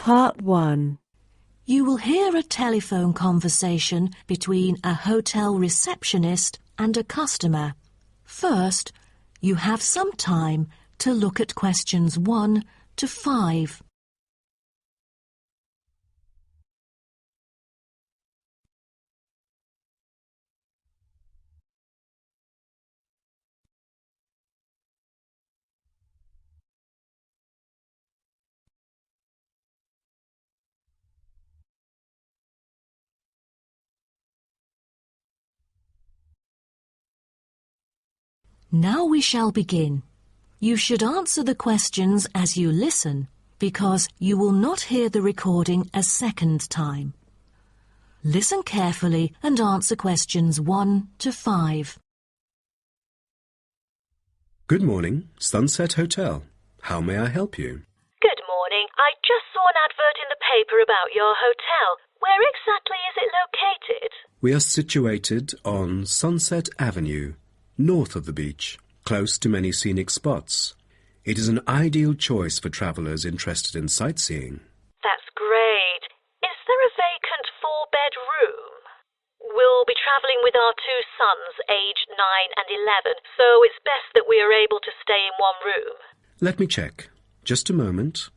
Part 1. You will hear a telephone conversation between a hotel receptionist and a customer. First, you have some time to look at questions 1 to 5. Now we shall begin. You should answer the questions as you listen, because you will not hear the recording a second time. Listen carefully and answer questions 1 to 5. Good morning, Sunset Hotel. How may I help you? Good morning. I just saw an advert in the paper about your hotel. Where exactly is it located? We are situated on Sunset Avenue, north of the beach, close to many scenic spots. It is an ideal choice for travellers interested in sightseeing. That's great. Is there a vacant 4-bed room? We'll be travelling with our 2 sons, aged 9 and 11, so it's best that we are able to stay in one room. Let me check. Just a moment.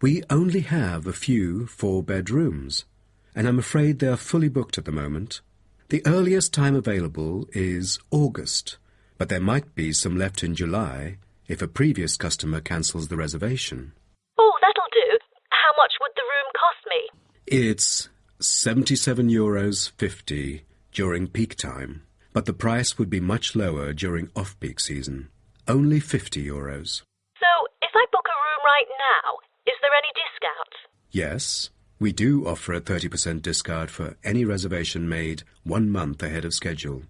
We only have a few 4-bed rooms, and I'm afraid they are fully booked at the moment. The earliest time available is August, but there might be some left in July if a previous customer cancels the reservation. Oh, that'll do. How much would the room cost me? It's €77.50 during peak time, but the price would be much lower during off-peak season. Only €50. So, if I book a room right now, is there any discount? Yes, we do offer a 30% discount for any reservation made 1 month ahead of schedule.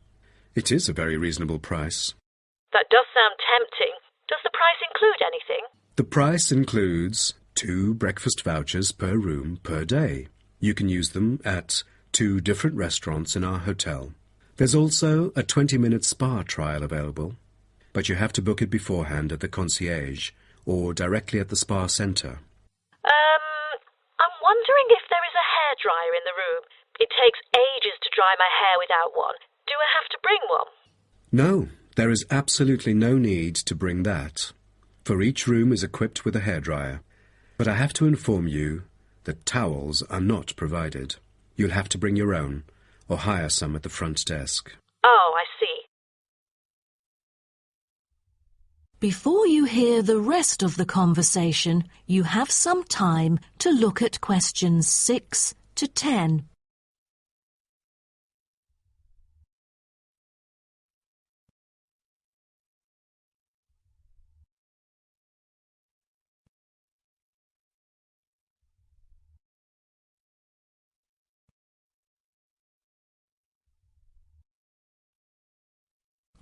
It is a very reasonable price. That does sound tempting. Does the price include anything? The price includes 2 breakfast vouchers per room per day. You can use them at 2 different restaurants in our hotel. There's also a 20-minute spa trial available, but you have to book it beforehand at the concierge or directly at the spa centre. I'm wondering if there is a hairdryer in the room. It takes ages to dry my hair without one. Do I have to bring one? No, there is absolutely no need to bring that, for each room is equipped with a hairdryer. But I have to inform you that towels are not provided. You'll have to bring your own, or hire some at the front desk. Oh, I see. Before you hear the rest of the conversation, you have some time to look at questions 6 to 10.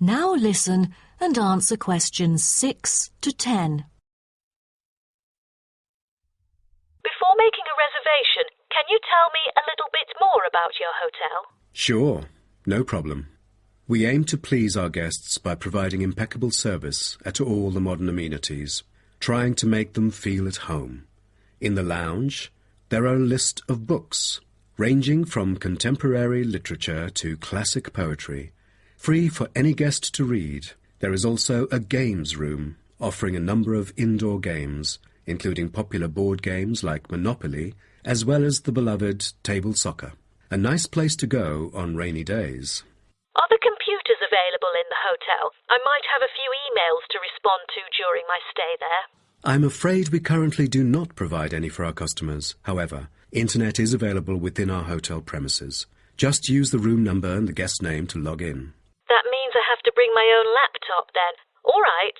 Now listen and answer questions 6 to 10. Before making a reservation, can you tell me a little bit more about your hotel? Sure, no problem. We aim to please our guests by providing impeccable service at all the modern amenities, trying to make them feel at home. In the lounge, there are a list of books, ranging from contemporary literature to classic poetry, free for any guest to read. There is also a games room, offering a number of indoor games, including popular board games like Monopoly, as well as the beloved table soccer. A nice place to go on rainy days. Are the computers available in the hotel? I might have a few emails to respond to during my stay there. I'm afraid we currently do not provide any for our customers. However, internet is available within our hotel premises. Just use the room number and the guest name to log in. That means I have to bring my own laptop then. All right.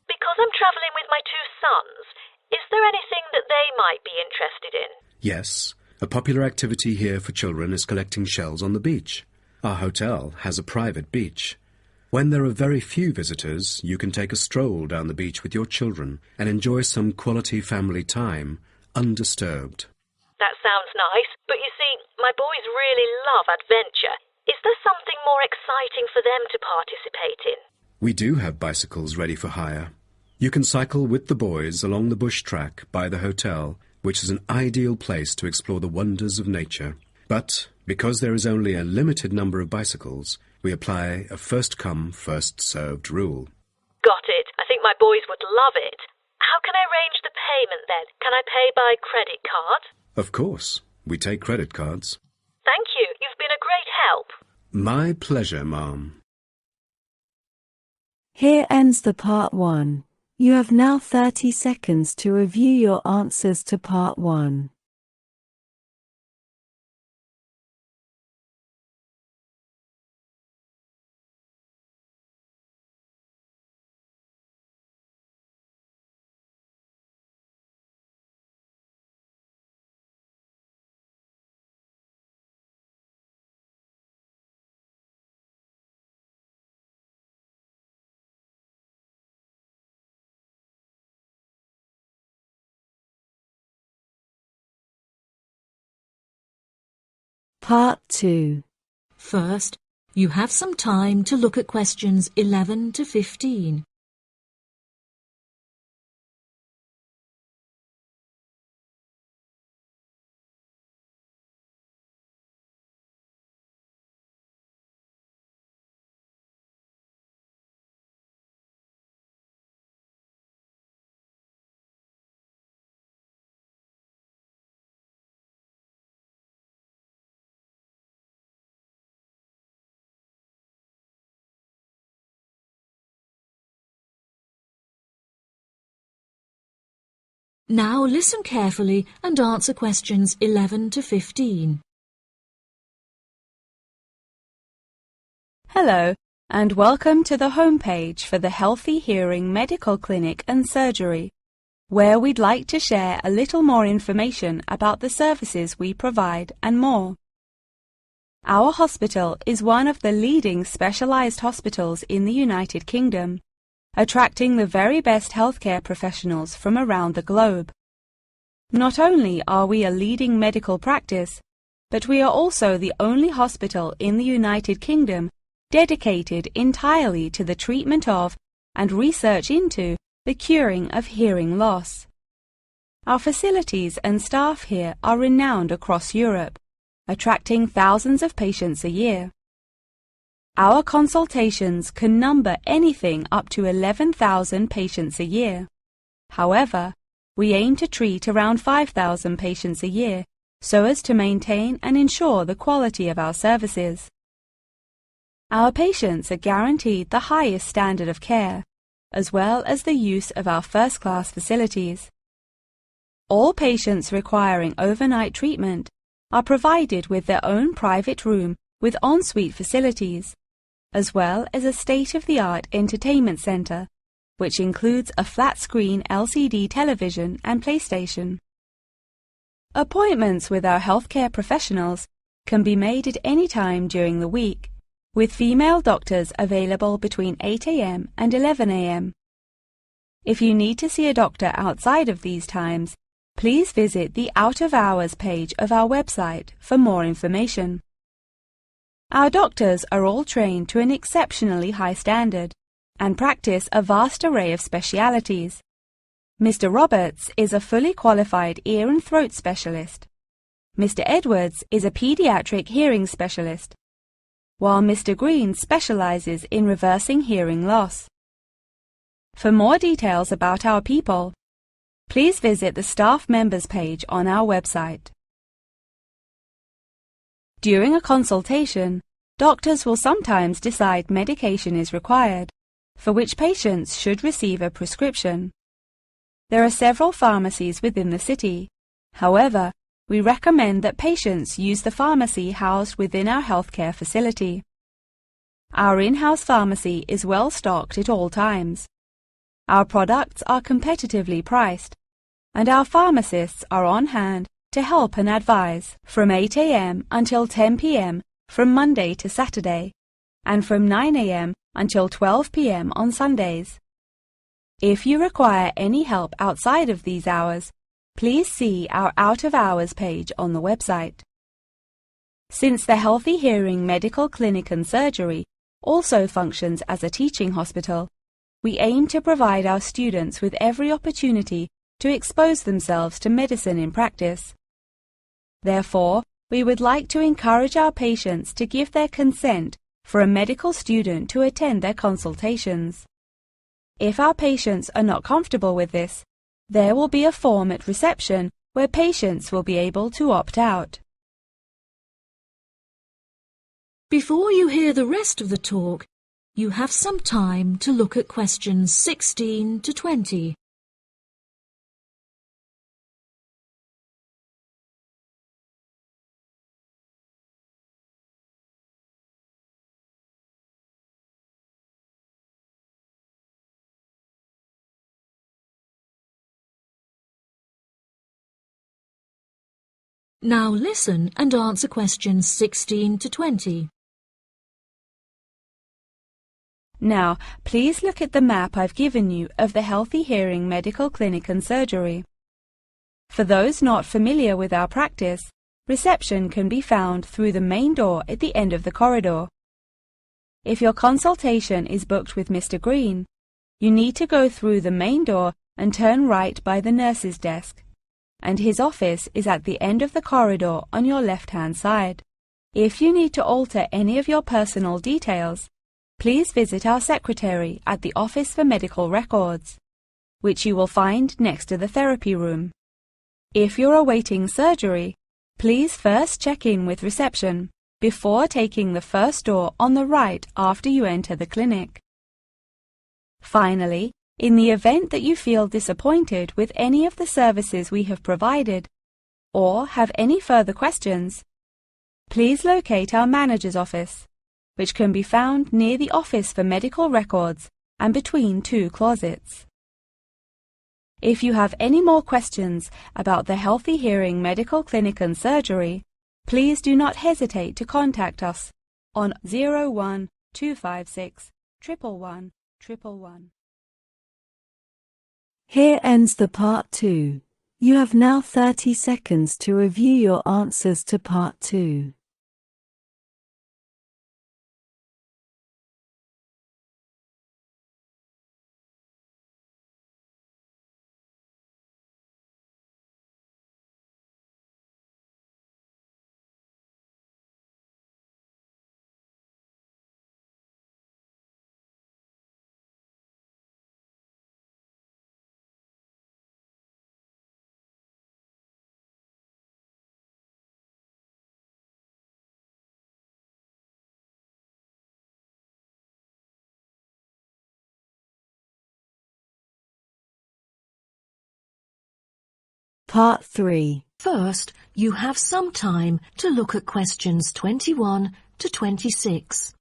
Because I'm travelling with my 2 sons, is there anything that they might be interested in? Yes. A popular activity here for children is collecting shells on the beach. Our hotel has a private beach. When there are very few visitors, you can take a stroll down the beach with your children and enjoy some quality family time, undisturbed. That sounds nice, but you see, my boys really love adventure. Is there something more exciting for them to participate in? We do have bicycles ready for hire. You can cycle with the boys along the bush track by the hotel, which is an ideal place to explore the wonders of nature. But because there is only a limited number of bicycles, we apply a first-come, first-served rule. Got it. I think my boys would love it. How can I arrange the payment then? Can I pay by credit card? Of course. We take credit cards. Thank you. You've been a great help. My pleasure, Ma'am. Here ends the Part 1. You have now 30 seconds to review your answers to Part 1. Part 2. First, you have some time to look at questions 11 to 15. Now listen carefully and answer questions 11 to 15. Hello, and welcome to the homepage for the Healthy Hearing Medical Clinic and Surgery, where we'd like to share a little more information about the services we provide and more. Our hospital is one of the leading specialised hospitals in the United Kingdom, attracting the very best healthcare professionals from around the globe. Not only are we a leading medical practice, but we are also the only hospital in the United Kingdom dedicated entirely to the treatment of and research into the curing of hearing loss. Our facilities and staff here are renowned across Europe, attracting thousands of patients a year. Our consultations can number anything up to 11,000 patients a year. However, we aim to treat around 5,000 patients a year so as to maintain and ensure the quality of our services. Our patients are guaranteed the highest standard of care, as well as the use of our first-class facilities. All patients requiring overnight treatment are provided with their own private room with ensuite facilities, as well as a state-of-the-art entertainment centre, which includes a flat-screen LCD television and PlayStation. Appointments with our healthcare professionals can be made at any time during the week, with female doctors available between 8 a.m. and 11 a.m. If you need to see a doctor outside of these times, please visit the Out of Hours page of our website for more information. Our doctors are all trained to an exceptionally high standard and practice a vast array of specialities. Mr. Roberts is a fully qualified ear and throat specialist. Mr. Edwards is a pediatric hearing specialist, while Mr. Green specializes in reversing hearing loss. For more details about our people, please visit the staff members page on our website. During a consultation, doctors will sometimes decide medication is required, for which patients should receive a prescription. There are several pharmacies within the city. However, we recommend that patients use the pharmacy housed within our healthcare facility. Our in-house pharmacy is well stocked at all times. Our products are competitively priced, and our pharmacists are on hand to help and advise from 8 a.m. until 10 p.m. from Monday to Saturday, and from 9 a.m. until 12 p.m. on Sundays. If you require any help outside of these hours, please see our Out of Hours page on the website. Since the Healthy Hearing Medical Clinic and Surgery also functions as a teaching hospital, we aim to provide our students with every opportunity to expose themselves to medicine in practice. Therefore, we would like to encourage our patients to give their consent for a medical student to attend their consultations. If our patients are not comfortable with this, there will be a form at reception where patients will be able to opt out. Before you hear the rest of the talk, you have some time to look at questions 16 to 20. Now listen and answer questions 16 to 20. Now, please look at the map I've given you of the Healthy Hearing Medical Clinic and Surgery. For those not familiar with our practice, reception can be found through the main door at the end of the corridor. If your consultation is booked with Mr. Green, you need to go through the main door and turn right by the nurse's desk, and his office is at the end of the corridor on your left-hand side. If you need to alter any of your personal details, please visit our secretary at the Office for Medical Records, which you will find next to the therapy room. If you're awaiting surgery, please first check in with reception before taking the first door on the right after you enter the clinic. Finally, in the event that you feel disappointed with any of the services we have provided, or have any further questions, please locate our manager's office, which can be found near the Office for Medical Records and between two closets. If you have any more questions about the Healthy Hearing Medical Clinic and Surgery, please do not hesitate to contact us on 01 256 111 111. Here ends the Part 2. You have now 30 seconds to review your answers to Part 2. Part 3. First, you have some time to look at questions 21 to 26.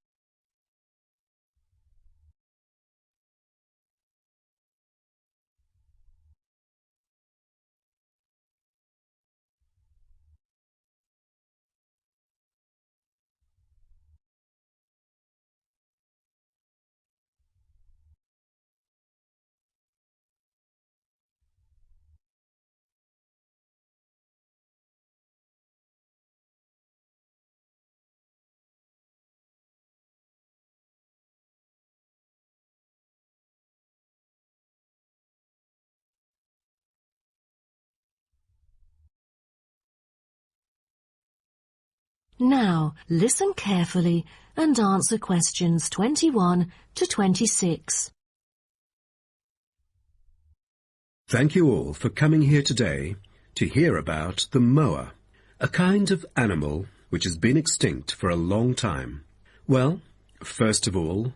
Now, listen carefully and answer questions 21 to 26. Thank you all for coming here today to hear about the moa, a kind of animal which has been extinct for a long time. Well, first of all,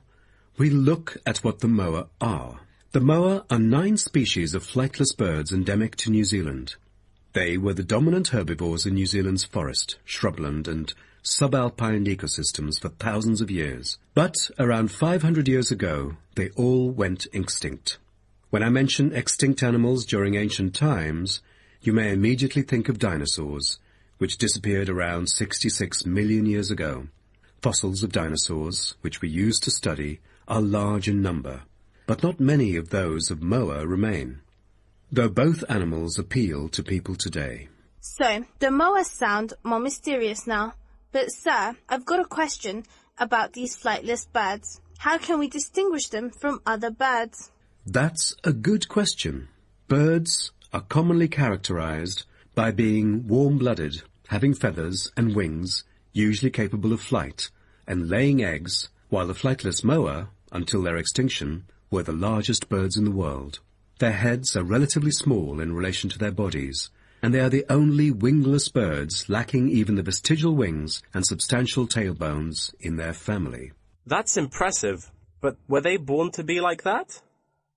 we look at what the moa are. The moa are 9 species of flightless birds endemic to New Zealand. They were the dominant herbivores in New Zealand's forest, shrubland and subalpine ecosystems for thousands of years. But around 500 years ago, they all went extinct. When I mention extinct animals during ancient times, you may immediately think of dinosaurs, which disappeared around 66 million years ago. Fossils of dinosaurs, which we use to study, are large in number, but not many of those of moa remain, though both animals appeal to people today. So, the moas sound more mysterious now. But, sir, I've got a question about these flightless birds. How can we distinguish them from other birds? That's a good question. Birds are commonly characterized by being warm-blooded, having feathers and wings, usually capable of flight, and laying eggs, while the flightless moa, until their extinction, were the largest birds in the world. Their heads are relatively small in relation to their bodies, and they are the only wingless birds lacking even the vestigial wings and substantial tailbones in their family. That's impressive, but were they born to be like that?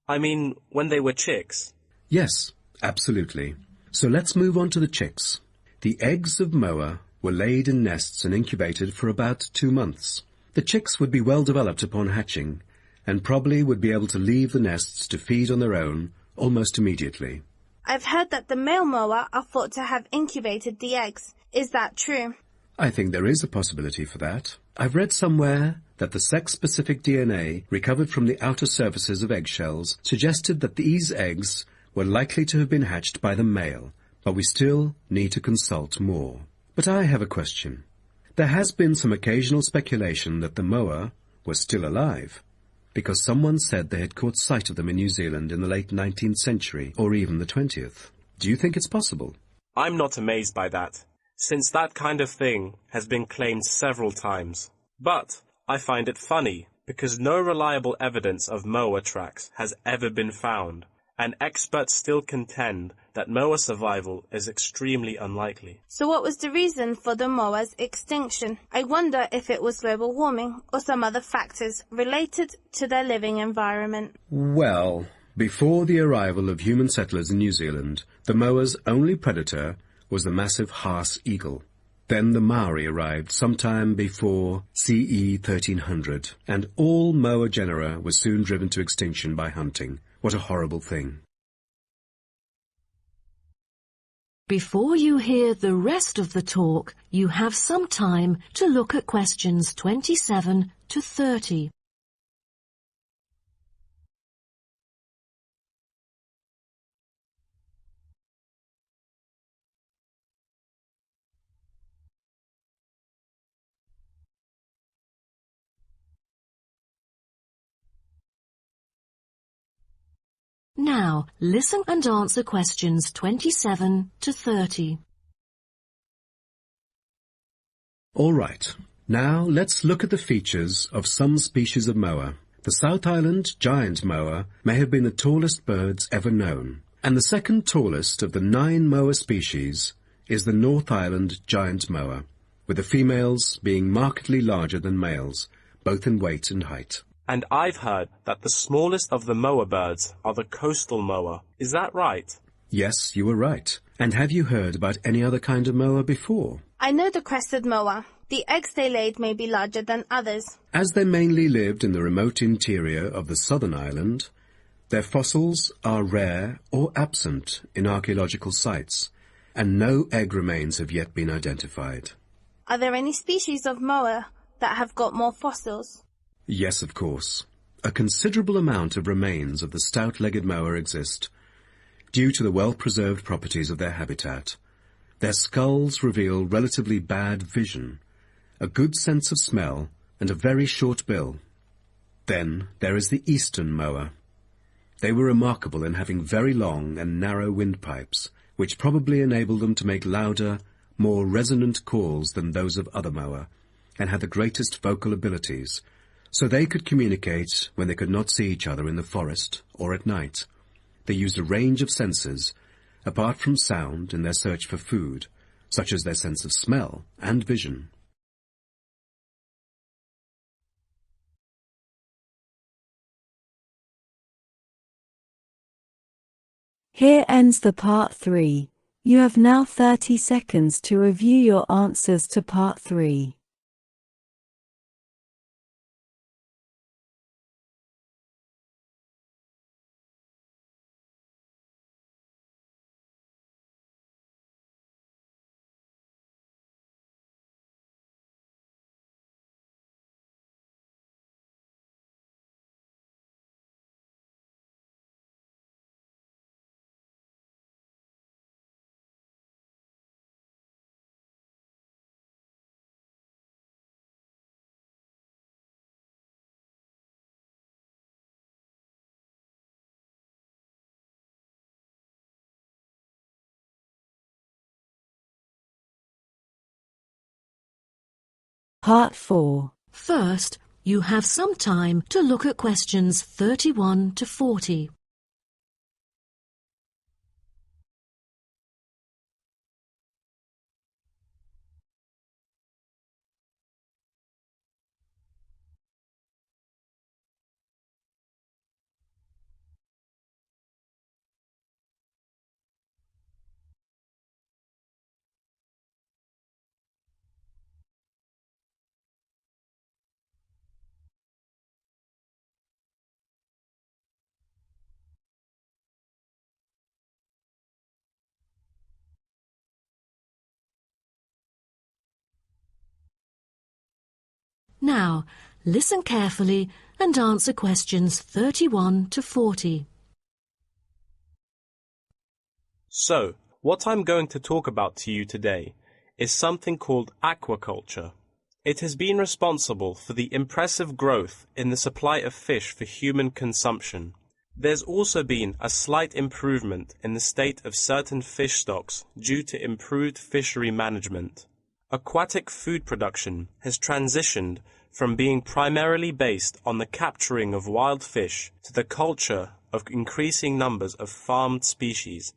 I mean, when they were chicks. Yes, absolutely. So let's move on to the chicks. The eggs of moa were laid in nests and incubated for about 2 months. The chicks would be well developed upon hatching, and probably would be able to leave the nests to feed on their own almost immediately. I've heard that the male moa are thought to have incubated the eggs. Is that true? I think there is a possibility for that. I've read somewhere that the sex-specific DNA recovered from the outer surfaces of eggshells suggested that these eggs were likely to have been hatched by the male, but we still need to consult more. But I have a question. There has been some occasional speculation that the moa were still alive, because someone said they had caught sight of them in New Zealand in the late 19th century, or even the 20th. Do you think it's possible? I'm not amazed by that, since that kind of thing has been claimed several times. But I find it funny, because no reliable evidence of moa tracks has ever been found, and experts still contend that moa survival is extremely unlikely. So what was the reason for the moa's extinction? I wonder if it was global warming or some other factors related to their living environment. Well, before the arrival of human settlers in New Zealand, the moa's only predator was the massive Haas eagle. Then the Maori arrived sometime before CE 1300, and all moa genera were soon driven to extinction by hunting. What a horrible thing. Before you hear the rest of the talk, you have some time to look at questions 27 to 30. Now, listen and answer questions 27 to 30. All right. Now let's look at the features of some species of moa. The South Island giant moa may have been the tallest birds ever known, and the second tallest of the 9 moa species is the North Island giant moa, with the females being markedly larger than males, both in weight and height. And I've heard that the smallest of the moa birds are the coastal moa. Is that right? Yes, you were right. And have you heard about any other kind of moa before? I know the crested moa. The eggs they laid may be larger than others. As they mainly lived in the remote interior of the southern island, their fossils are rare or absent in archaeological sites, and no egg remains have yet been identified. Are there any species of moa that have got more fossils? Yes, of course. A considerable amount of remains of the stout-legged moa exist, due to the well-preserved properties of their habitat. Their skulls reveal relatively bad vision, a good sense of smell, and a very short bill. Then there is the eastern moa. They were remarkable in having very long and narrow windpipes, which probably enabled them to make louder, more resonant calls than those of other moa, and had the greatest vocal abilities, so they could communicate when they could not see each other in the forest or at night. They used a range of senses, apart from sound, in their search for food, such as their sense of smell and vision. Here ends the part 3. You have now 30 seconds to review your answers to part 3. Part 4. First, you have some time to look at questions 31 to 40. Now, listen carefully and answer questions 31 to 40. So, what I'm going to talk about to you today is something called aquaculture. It has been responsible for the impressive growth in the supply of fish for human consumption. There's also been a slight improvement in the state of certain fish stocks due to improved fishery management. Aquatic food production has transitioned from being primarily based on the capturing of wild fish to the culture of increasing numbers of farmed species.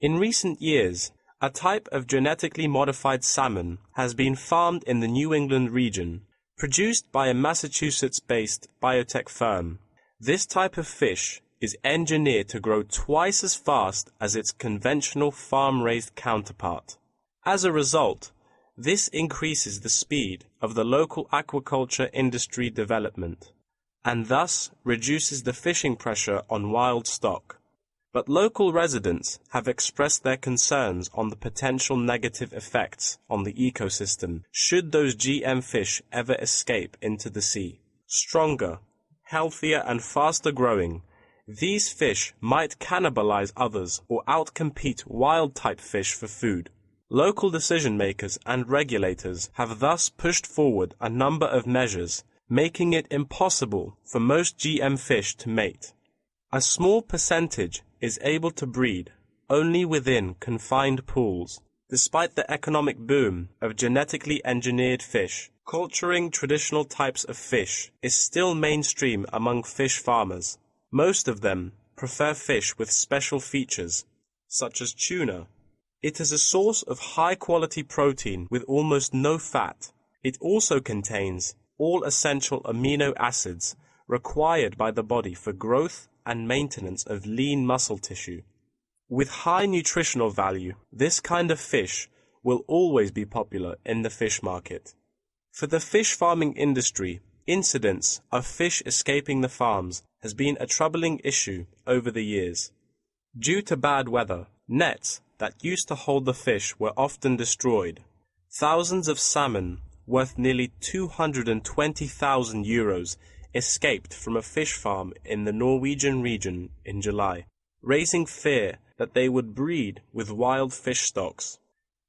In recent years, a type of genetically modified salmon has been farmed in the New England region, produced by a Massachusetts-based biotech firm. This type of fish is engineered to grow twice as fast as its conventional farm-raised counterpart. As a result, this increases the speed of the local aquaculture industry development, and thus reduces the fishing pressure on wild stock. But local residents have expressed their concerns on the potential negative effects on the ecosystem should those GM fish ever escape into the sea. Stronger, healthier and faster growing, these fish might cannibalize others or outcompete wild-type fish for food. Local decision-makers and regulators have thus pushed forward a number of measures, making it impossible for most GM fish to mate. A small percentage is able to breed only within confined pools. Despite the economic boom of genetically engineered fish, culturing traditional types of fish is still mainstream among fish farmers. Most of them prefer fish with special features, such as tuna. It is a source of high-quality protein with almost no fat. It also contains all essential amino acids required by the body for growth and maintenance of lean muscle tissue. With high nutritional value, this kind of fish will always be popular in the fish market. For the fish farming industry, incidents of fish escaping the farms has been a troubling issue over the years. Due to bad weather, nets that used to hold the fish were often destroyed. Thousands of salmon, worth nearly 220,000 euros, escaped from a fish farm in the Norwegian region in July, raising fear that they would breed with wild fish stocks.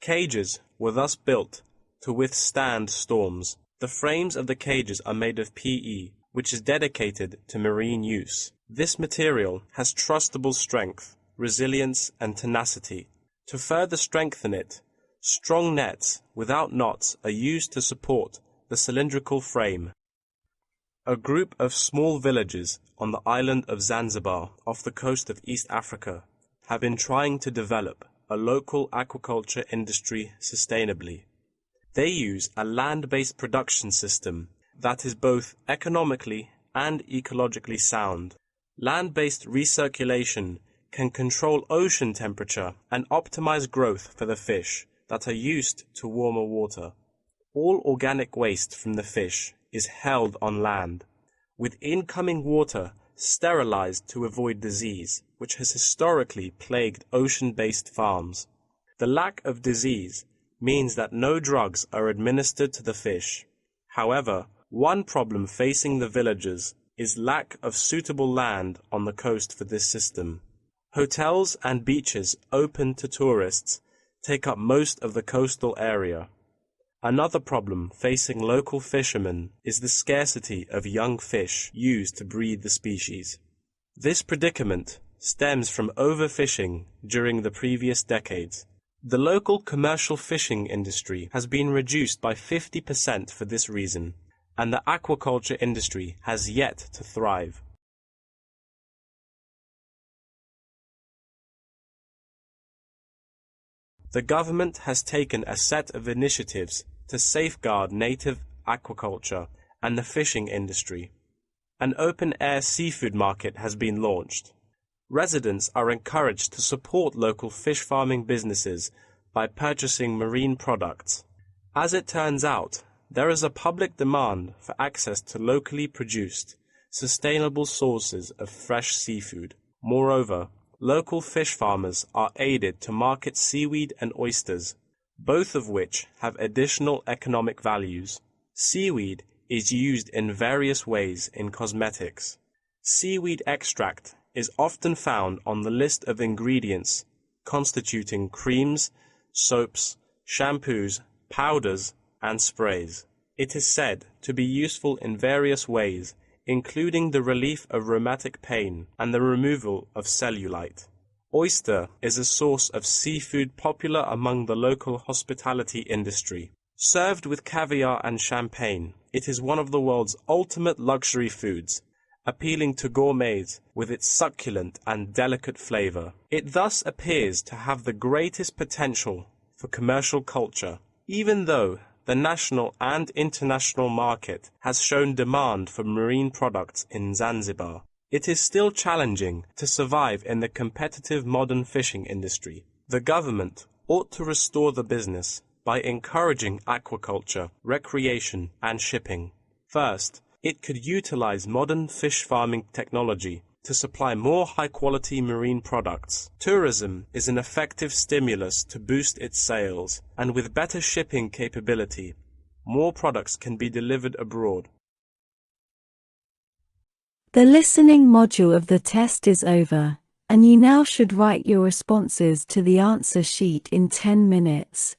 Cages were thus built to withstand storms. The frames of the cages are made of PE, which is dedicated to marine use. This material has trustable strength, resilience, and tenacity. To further strengthen it, strong nets without knots are used to support the cylindrical frame. A group of small villages on the island of Zanzibar off the coast of East Africa have been trying to develop a local aquaculture industry sustainably. They use a land-based production system that is both economically and ecologically sound. Land-based recirculation can control ocean temperature and optimize growth for the fish that are used to warmer water. All organic waste from the fish is held on land, with incoming water sterilized to avoid disease, which has historically plagued ocean-based farms. The lack of disease means that no drugs are administered to the fish. However, one problem facing the villagers is lack of suitable land on the coast for this system. Hotels and beaches open to tourists take up most of the coastal area. Another problem facing local fishermen is the scarcity of young fish used to breed the species. This predicament stems from overfishing during the previous decades. The local commercial fishing industry has been reduced by 50% for this reason, and the aquaculture industry has yet to thrive. The government has taken a set of initiatives to safeguard native aquaculture and the fishing industry. An open-air seafood market has been launched. Residents are encouraged to support local fish farming businesses by purchasing marine products. As it turns out, there is a public demand for access to locally produced, sustainable sources of fresh seafood. Moreover, local fish farmers are aided to market seaweed and oysters, both of which have additional economic values. Seaweed is used in various ways in cosmetics. Seaweed extract is often found on the list of ingredients constituting creams, soaps, shampoos, powders, and sprays. It is said to be useful in various ways, including the relief of rheumatic pain and the removal of cellulite. Oyster is a source of seafood popular among the local hospitality industry. Served with caviar and champagne, it is one of the world's ultimate luxury foods, appealing to gourmets with its succulent and delicate flavor. It thus appears to have the greatest potential for commercial culture, even though the national and international market has shown demand for marine products in Zanzibar. It is still challenging to survive in the competitive modern fishing industry. The government ought to restore the business by encouraging aquaculture, recreation, and shipping. First, it could utilize modern fish farming technology to supply more high-quality marine products. Tourism is an effective stimulus to boost its sales, and with better shipping capability, more products can be delivered abroad. The listening module of the test is over, and you now should write your responses to the answer sheet in 10 minutes.